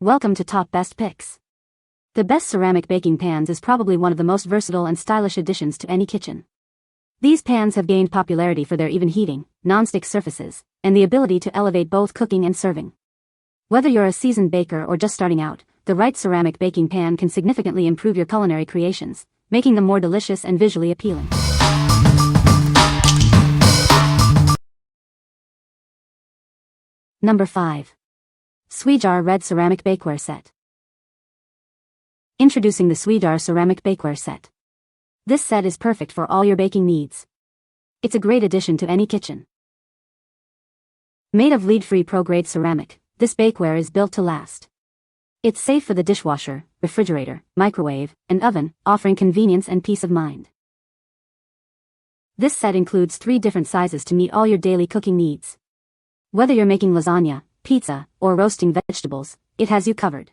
Welcome to Top Best Picks. The best ceramic baking pans is probably one of the most versatile and stylish additions to any kitchen. These pans have gained popularity for their even heating, non-stick surfaces, and the ability to elevate both cooking and serving. Whether you're a seasoned baker or just starting out, the right ceramic baking pan can significantly improve your culinary creations, making them more delicious and visually appealing. Number 5. Sweejar Red Ceramic Bakeware Set. Introducing the Sweejar Ceramic Bakeware Set. This set is perfect for all your baking needs. It's a great addition to any kitchen. Made of lead-free pro-grade ceramic, this bakeware is built to last. It's safe for the dishwasher, refrigerator, microwave, and oven, offering convenience and peace of mind. This set includes 3 different sizes to meet all your daily cooking needs. Whether you're making lasagna, pizza, or roasting vegetables, it has you covered.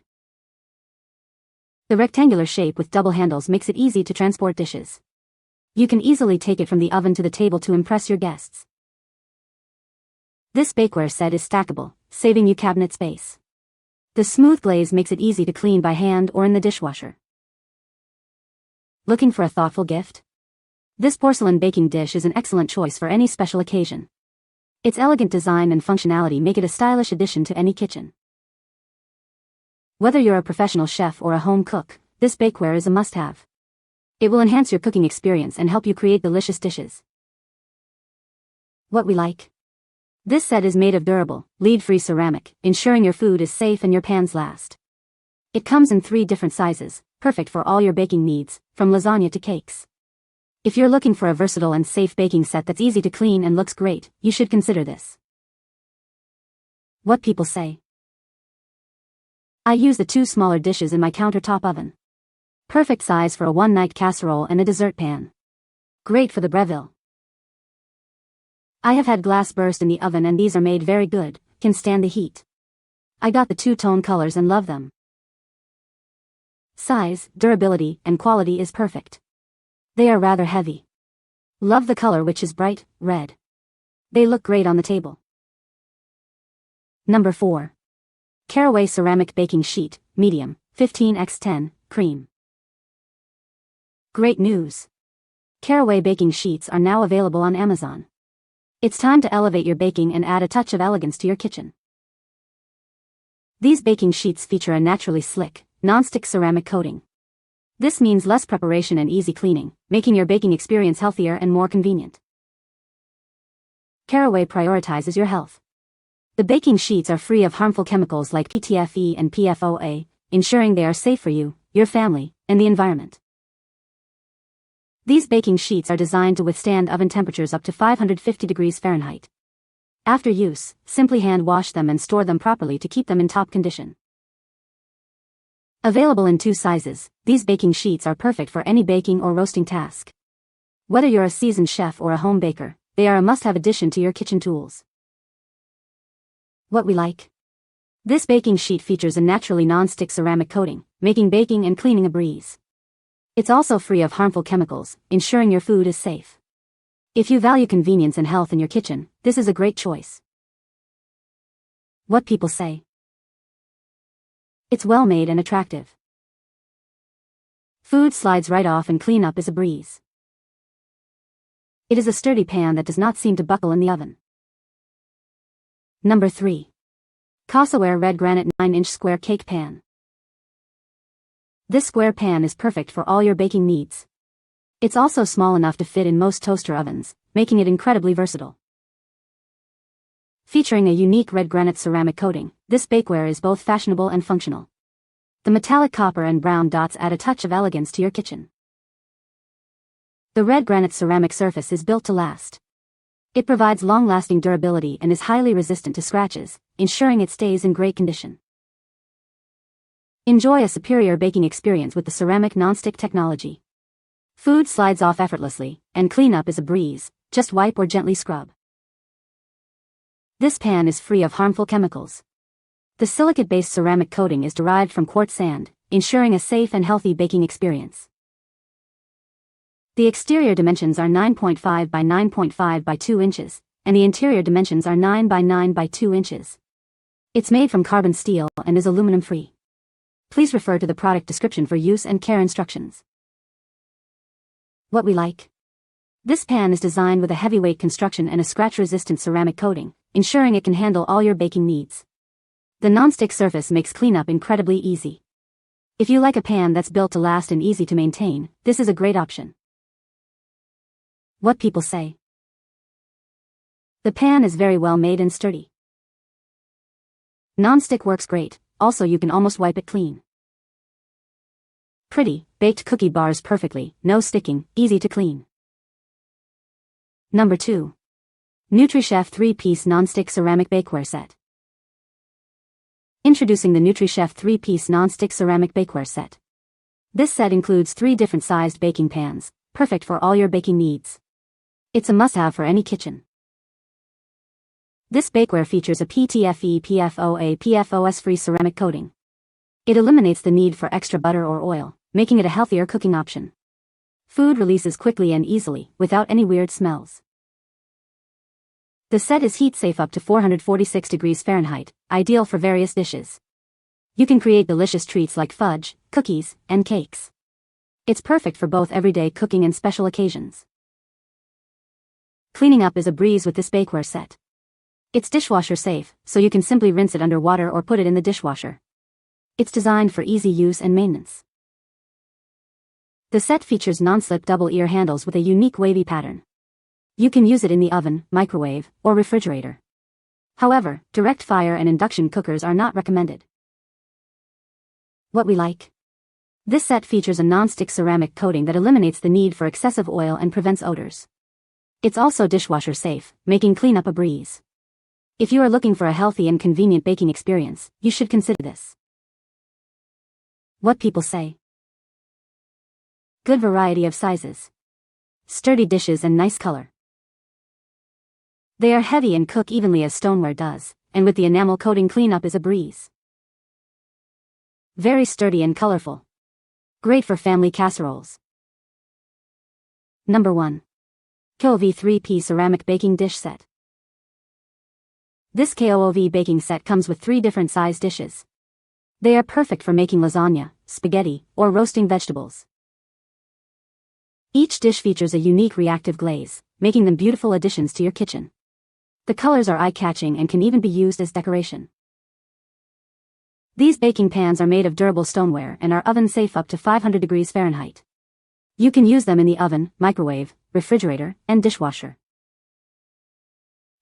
The rectangular shape with double handles makes it easy to transport dishes. You can easily take it from the oven to the table to impress your guests. This bakeware set is stackable, saving you cabinet space. The smooth glaze makes it easy to clean by hand or in the dishwasher. Looking for a thoughtful gift? This porcelain baking dish is an excellent choice for any special occasion. Its elegant design and functionality make it a stylish addition to any kitchen. Whether you're a professional chef or a home cook, this bakeware is a must-have. It will enhance your cooking experience and help you create delicious dishes. What we like? This set is made of durable, lead-free ceramic, ensuring your food is safe and your pans last. It comes in 3 different sizes, perfect for all your baking needs, from lasagna to cakes. If you're looking for a versatile and safe baking set that's easy to clean and looks great, you should consider this. What people say. I use the 2 smaller dishes in my countertop oven. Perfect size for a one-night casserole and a dessert pan. Great for the Breville. I have had glass burst in the oven and these are made very good, can stand the heat. I got the 2-tone colors and love them. Size, durability, and quality is perfect. They are rather heavy. Love the color, which is bright red. They look great on the table. Number 4. Caraway Ceramic Baking Sheet, Medium, 15x10, Cream. Great news! Caraway baking sheets are now available on Amazon. It's time to elevate your baking and add a touch of elegance to your kitchen. These baking sheets feature a naturally slick, non-stick ceramic coating. This means less preparation and easy cleaning, making your baking experience healthier and more convenient. Caraway prioritizes your health. The baking sheets are free of harmful chemicals like PTFE and PFOA, ensuring they are safe for you, your family, and the environment. These baking sheets are designed to withstand oven temperatures up to 550 degrees Fahrenheit. After use, simply hand wash them and store them properly to keep them in top condition. Available in 2 sizes, these baking sheets are perfect for any baking or roasting task. Whether you're a seasoned chef or a home baker, they are a must-have addition to your kitchen tools. What we like? This baking sheet features a naturally non-stick ceramic coating, making baking and cleaning a breeze. It's also free of harmful chemicals, ensuring your food is safe. If you value convenience and health in your kitchen, this is a great choice. What people say. It's well made and attractive. Food slides right off and cleanup is a breeze. It is a sturdy pan that does not seem to buckle in the oven. Number 3. casaWare Red Granite 9-inch Square Cake Pan. This square pan is perfect for all your baking needs. It's also small enough to fit in most toaster ovens, making it incredibly versatile. Featuring a unique red granite ceramic coating, this bakeware is both fashionable and functional. The metallic copper and brown dots add a touch of elegance to your kitchen. The red granite ceramic surface is built to last. It provides long-lasting durability and is highly resistant to scratches, ensuring it stays in great condition. Enjoy a superior baking experience with the ceramic non-stick technology. Food slides off effortlessly, and cleanup is a breeze, just wipe or gently scrub. This pan is free of harmful chemicals. The silicate-based ceramic coating is derived from quartz sand, ensuring a safe and healthy baking experience. The exterior dimensions are 9.5 by 9.5 by 2 inches, and the interior dimensions are 9 by 9 by 2 inches. It's made from carbon steel and is aluminum-free. Please refer to the product description for use and care instructions. What we like. This pan is designed with a heavyweight construction and a scratch-resistant ceramic coating, ensuring it can handle all your baking needs. The non-stick surface makes cleanup incredibly easy. If you like a pan that's built to last and easy to maintain, this is a great option. What people say. The pan is very well made and sturdy. Non-stick works great, also you can almost wipe it clean. Pretty, baked cookie bars perfectly, no sticking, easy to clean. Number 2. NutriChef 3-piece non-stick ceramic bakeware set. Introducing the NutriChef 3-piece non-stick ceramic bakeware set. This set includes 3 different sized baking pans, perfect for all your baking needs. It's a must-have for any kitchen. This bakeware features a PTFE PFOA PFOS-free ceramic coating. It eliminates the need for extra butter or oil, making it a healthier cooking option. Food releases quickly and easily, without any weird smells. The set is heat-safe up to 446 degrees Fahrenheit, ideal for various dishes. You can create delicious treats like fudge, cookies, and cakes. It's perfect for both everyday cooking and special occasions. Cleaning up is a breeze with this bakeware set. It's dishwasher safe, so you can simply rinse it under water or put it in the dishwasher. It's designed for easy use and maintenance. The set features non-slip double-ear handles with a unique wavy pattern. You can use it in the oven, microwave, or refrigerator. However, direct fire and induction cookers are not recommended. What we like. This set features a non-stick ceramic coating that eliminates the need for excessive oil and prevents odors. It's also dishwasher safe, making cleanup a breeze. If you are looking for a healthy and convenient baking experience, you should consider this. What people say. Good variety of sizes. Sturdy dishes and nice color. They are heavy and cook evenly as stoneware does, and with the enamel coating cleanup is a breeze. Very sturdy and colorful. Great for family casseroles. Number 1. KOOV 3-piece ceramic baking dish set. This KOOV baking set comes with 3 different size dishes. They are perfect for making lasagna, spaghetti, or roasting vegetables. Each dish features a unique reactive glaze, making them beautiful additions to your kitchen. The colors are eye-catching and can even be used as decoration. These baking pans are made of durable stoneware and are oven-safe up to 500 degrees Fahrenheit. You can use them in the oven, microwave, refrigerator, and dishwasher.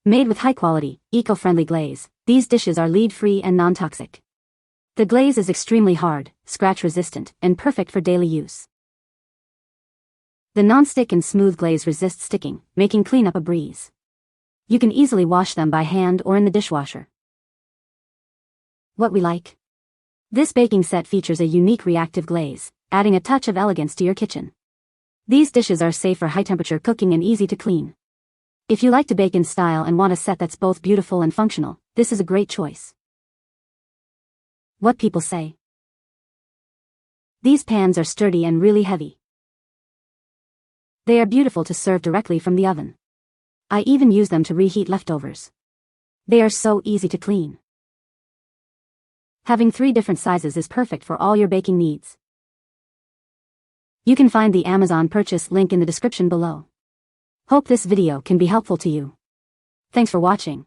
Made with high-quality, eco-friendly glaze, these dishes are lead-free and non-toxic. The glaze is extremely hard, scratch-resistant, and perfect for daily use. The non-stick and smooth glaze resist sticking, making cleanup a breeze. You can easily wash them by hand or in the dishwasher. What we like. This baking set features a unique reactive glaze, adding a touch of elegance to your kitchen. These dishes are safe for high-temperature cooking and easy to clean. If you like to bake in style and want a set that's both beautiful and functional, this is a great choice. What people say. These pans are sturdy and really heavy. They are beautiful to serve directly from the oven. I even use them to reheat leftovers. They are so easy to clean. Having 3 different sizes is perfect for all your baking needs. You can find the Amazon purchase link in the description below. Hope this video can be helpful to you. Thanks for watching.